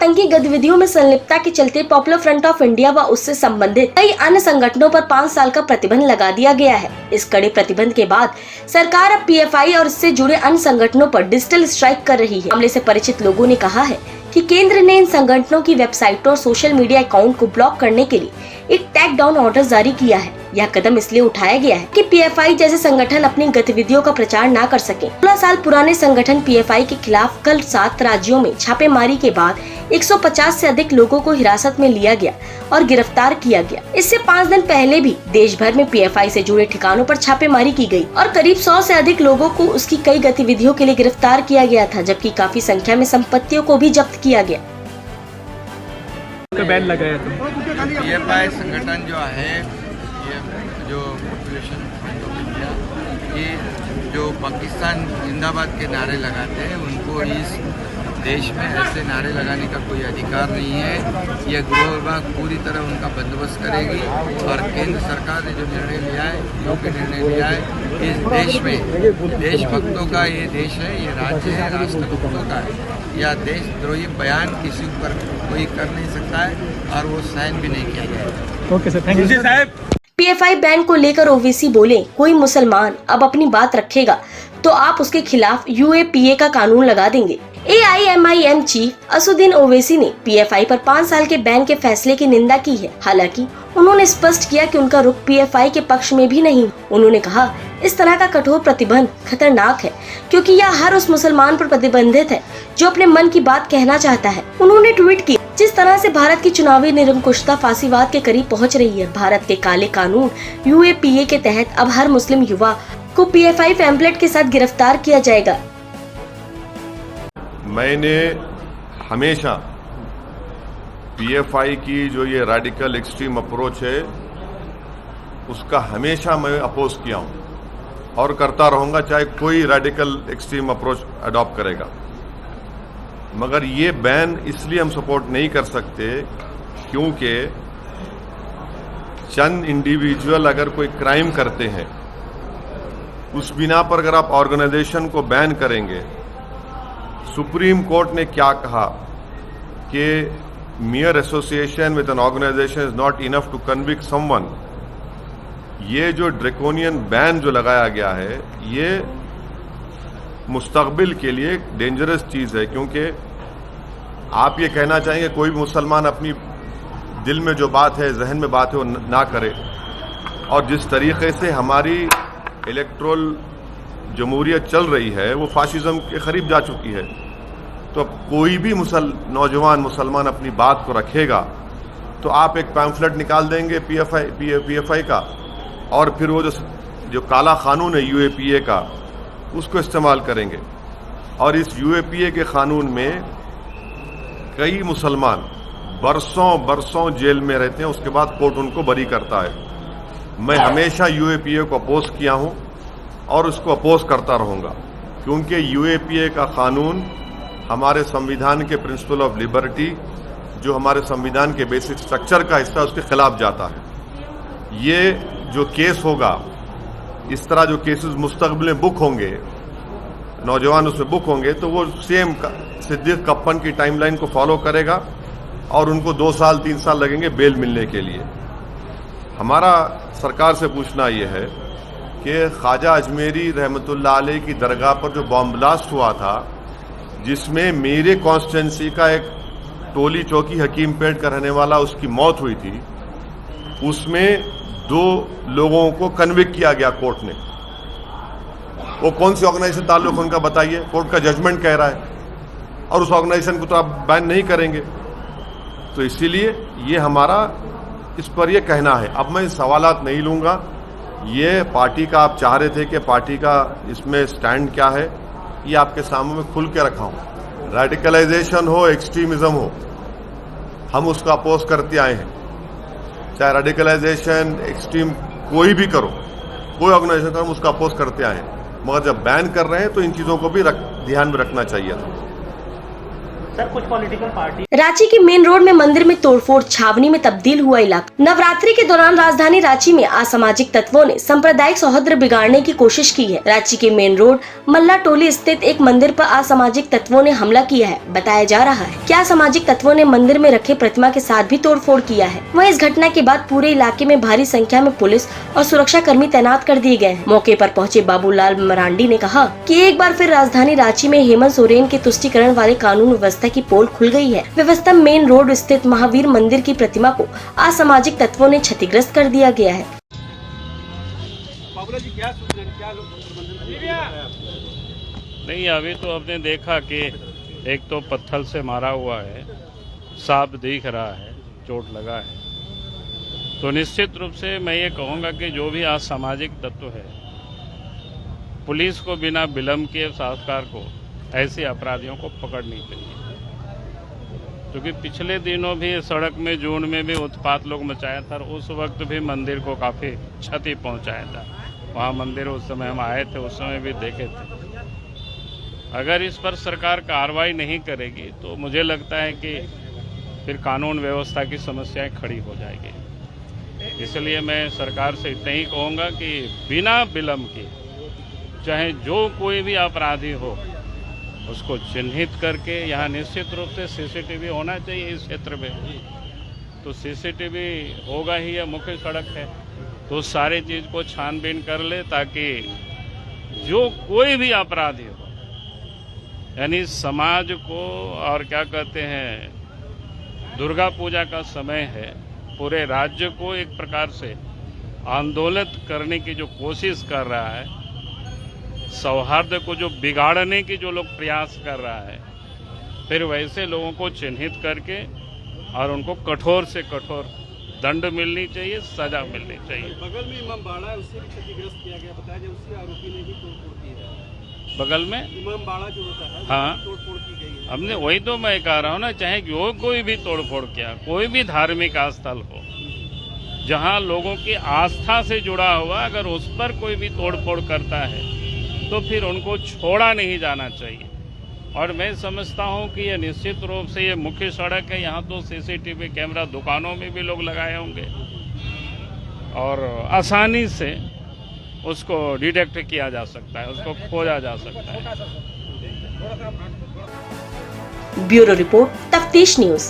आतंकी गतिविधियों में संलिप्तता के चलते पॉपुलर फ्रंट ऑफ इंडिया व उससे संबंधित कई अन्य संगठनों पर 5 साल का प्रतिबंध लगा दिया गया है। इस कड़े प्रतिबंध के बाद सरकार अब पीएफआई और इससे जुड़े अन्य संगठनों पर डिजिटल स्ट्राइक कर रही है। मामले से परिचित लोगों ने कहा है कि केंद्र ने इन संगठनों की वेबसाइटों और सोशल मीडिया अकाउंट को ब्लॉक करने के लिए एक टैक डाउन ऑर्डर जारी किया है। यह कदम इसलिए उठाया गया है कि पीएफआई जैसे संगठन अपनी गतिविधियों का प्रचार न कर सके। 16 साल पुराने संगठन पीएफआई के खिलाफ कल 7 राज्यों में छापेमारी के बाद 150 से अधिक लोगों को हिरासत में लिया गया और गिरफ्तार किया गया। इससे 5 दिन पहले भी देश भर में पीएफआई से जुड़े ठिकानों पर छापेमारी की गई और करीब 100 से अधिक लोगों को उसकी कई गतिविधियों के लिए गिरफ्तार किया गया था, जबकि काफी संख्या में संपत्तियों को भी जब्त किया गया। बैन लगाया था। पीएफआई संगठन जो है, ये जो पॉपुलेशन फ्रंट ऑफ इंडिया, ये जो पाकिस्तान जिंदाबाद के नारे लगाते हैं, उनको इस देश में ऐसे नारे लगाने का कोई अधिकार नहीं है। यह गृह विभाग पूरी तरह उनका बंदोबस्त करेगी और केंद्र सरकार ने जो निर्णय लिया है, योग्य निर्णय लिया है, इस देश में देशभक्तों का ये देश है, ये राज्य है, राष्ट्रभक्तों का है। यह देशद्रोही बयान किसी ऊपर कोई कर नहीं सकता है और वो साइन भी नहीं किया जाएगा। ओके सर, थैंक यू साहब। पीएफआई बैन को लेकर ओवैसी बोले, कोई मुसलमान अब अपनी बात रखेगा तो आप उसके खिलाफ यूएपीए का कानून लगा देंगे। एआईएमआईएम चीफ असदुद्दीन ओवैसी ने पीएफआई पर 5 साल के बैन के फैसले की निंदा की है। हालांकि उन्होंने स्पष्ट किया कि उनका रुख पीएफआई के पक्ष में भी नहीं। उन्होंने कहा, इस तरह का कठोर प्रतिबंध खतरनाक है क्योंकि यह हर उस मुसलमान पर प्रतिबंधित है जो अपने मन की बात कहना चाहता है। उन्होंने ट्वीट किया, जिस तरह से भारत की चुनावी निरंकुशता फांसीवाद के करीब पहुंच रही है, भारत के काले कानून यूएपीए के तहत अब हर मुस्लिम युवा को पीएफआई पैम्फलेट के साथ गिरफ्तार किया जाएगा। मैंने हमेशा पीएफआई की जो ये रेडिकल एक्सट्रीम अप्रोच है, उसका हमेशा मैं अपोज किया हूं और करता रहूंगा, चाहे कोई रेडिकल एक्सट्रीम अप्रोच अडॉप्ट करेगा। मगर ये बैन इसलिए हम सपोर्ट नहीं कर सकते क्योंकि चंद इंडिविजुअल अगर कोई क्राइम करते हैं, उस बिना पर अगर आप ऑर्गेनाइजेशन को बैन करेंगे, सुप्रीम कोर्ट ने क्या कहा कि mere association with an organization is not enough to convict someone। ये जो ड्रैकोनियन बैन जो लगाया गया है, ये मुस्तकबिल के लिए डेंजरस चीज है, क्योंकि आप ये कहना चाहेंगे कोई भी मुसलमान अपनी दिल में जो बात है, जहन में बात है, वो ना करे। और जिस तरीके से हमारी इलेक्ट्रल जमहूरियत चल रही है, वो फाशिज्म के करीब जा चुकी है। तो अब कोई भी नौजवान मुसलमान अपनी बात को रखेगा तो आप एक पैम्फलेट निकाल देंगे पीएफआई का, और फिर वो जो काला कानून है यूएपीए का, उसको इस्तेमाल करेंगे। और इस यूएपीए के कानून में कई मुसलमान बरसों जेल में रहते हैं, उसके बाद कोर्ट उनको बरी करता है। मैं हमेशा यूएपीए को अपोज किया हूं और उसको अपोज करता रहूंगा, क्योंकि यूएपीए का कानून हमारे संविधान के प्रिंसिपल ऑफ लिबर्टी, जो हमारे संविधान के बेसिक स्ट्रक्चर का हिस्सा, उसके खिलाफ जाता है। ये जो केस होगा, इस तरह जो केसेस मुस्तकबिल में बुक होंगे, नौजवान उसमें बुक होंगे, तो वो सेम सिद्दीक कप्पन की टाइमलाइन को फॉलो करेगा और उनको 2 साल 3 साल लगेंगे बेल मिलने के लिए। हमारा सरकार से पूछना यह है कि ख्वाजा अजमेरी रहमतुल्लाह अलैह की दरगाह पर जो बॉम्ब ब्लास्ट हुआ था, जिसमें मेरे कॉन्स्टिट्यूंसी का एक टोली चौकी हकीम पेट का रहने वाला, उसकी मौत हुई थी, उसमें 2 लोगों को कन्विक्ट किया गया कोर्ट ने। वो कौन सी ऑर्गेनाइजेशन ताल्लुक उनका बताइए, कोर्ट का जजमेंट कह रहा है, और उस ऑर्गेनाइजेशन को तो आप बैन नहीं करेंगे। तो इसीलिए ये हमारा इस पर ये कहना है। अब मैं सवालात नहीं लूंगा, ये पार्टी का आप चाह रहे थे कि पार्टी का इसमें स्टैंड क्या है, ये आपके सामने में खुल के रखा हूं। रेडिकलाइजेशन हो, एक्सट्रीमिज्म हो, हम उसका अपोज करते आए हैं। चाहे रेडिकलाइजेशन, एक्सट्रीम कोई भी करो, कोई ऑर्गेनाइजेशन करो, हम उसका अपोज करते आए हैं। मगर जब बैन कर रहे हैं तो इन चीजों को भी ध्यान में रखना चाहिए था। सर कुछ पॉलिटिकल पार्टी रांची के मेन रोड में मंदिर में तोड़फोड़, छावनी में तब्दील हुआ इलाका। नवरात्रि के दौरान राजधानी रांची में असामाजिक तत्वों ने सांप्रदायिक सौहार्द बिगाड़ने की कोशिश की है। रांची के मेन रोड मल्ला टोली स्थित एक मंदिर पर असामाजिक तत्वों ने हमला किया है। बताया जा रहा है कि असामाजिक तत्वों ने मंदिर में रखे प्रतिमा के साथ भी तोड़फोड़ किया है। वहीं इस घटना के बाद पूरे इलाके में भारी संख्या में पुलिस और सुरक्षा कर्मी तैनात कर दिए गए हैं। मौके पर पहुंचे बाबूलाल मरांडी ने कहा कि एक बार फिर राजधानी रांची में हेमंत सोरेन के तुष्टीकरण वाले कानून व्यवस्था की पोल खुल गई है। व्यवस्था मेन रोड स्थित महावीर मंदिर की प्रतिमा को असामाजिक तत्वों ने क्षतिग्रस्त कर दिया गया है। बाबूलाल जी क्या क्या नहीं, अभी तो आपने देखा कि एक तो पत्थर से मारा हुआ है, साफ दिख रहा है, चोट लगा है। तो निश्चित रूप से मैं ये कहूँगा कि जो भी असामाजिक तत्व है, पुलिस को बिना विलंब के सरकार को ऐसे अपराधियों को पकड़नी चाहिए। क्योंकि पिछले दिनों भी सड़क में जून में भी उत्पात लोग मचाया था और उस वक्त भी मंदिर को काफ़ी क्षति पहुंचाया था। वहाँ मंदिर उस समय हम आए थे, उस समय भी देखे थे। अगर इस पर सरकार कार्रवाई नहीं करेगी तो मुझे लगता है कि फिर कानून व्यवस्था की समस्याएं खड़ी हो जाएगी। इसलिए मैं सरकार से इतना ही कहूँगा कि बिना विलंब के चाहे जो कोई भी अपराधी हो उसको चिन्हित करके, यहाँ निश्चित रूप से सीसीटीवी होना चाहिए इस क्षेत्र में। तो सीसीटीवी होगा ही, या मुख्य सड़क है तो उस सारी चीज़ को छानबीन कर ले, ताकि जो कोई भी अपराधी हो, यानी समाज को, और क्या कहते हैं, दुर्गा पूजा का समय है, पूरे राज्य को एक प्रकार से आंदोलित करने की जो कोशिश कर रहा है, सौहार्द को जो बिगाड़ने की जो लोग प्रयास कर रहा है, फिर वैसे लोगों को चिन्हित करके और उनको कठोर से कठोर दंड मिलनी चाहिए, सजा मिलनी चाहिए। बगल में इमाम बाड़ा है, उससे भी क्षतिग्रस्त किया गया, बताया जाए उसी आरोपी ने भी तोड़फोड़ की है। बगल में इमाम बाड़ा जो होता है, हाँ, तोड़फोड़ की गई है। हमने वही तो मैं कह रहा हूँ ना, चाहे जो कोई भी तोड़फोड़ किया, कोई भी धार्मिक स्थल हो जहाँ लोगों की आस्था से जुड़ा हुआ, अगर उस पर कोई भी तोड़फोड़ करता है तो फिर उनको छोड़ा नहीं जाना चाहिए। और मैं समझता हूं कि ये निश्चित रूप से ये मुख्य सड़क है, यहाँ तो सीसीटीवी कैमरा दुकानों में भी लोग लगाए होंगे और आसानी से उसको डिटेक्ट किया जा सकता है, उसको खोजा जा सकता है। ब्यूरो रिपोर्ट, तफ्तीश न्यूज।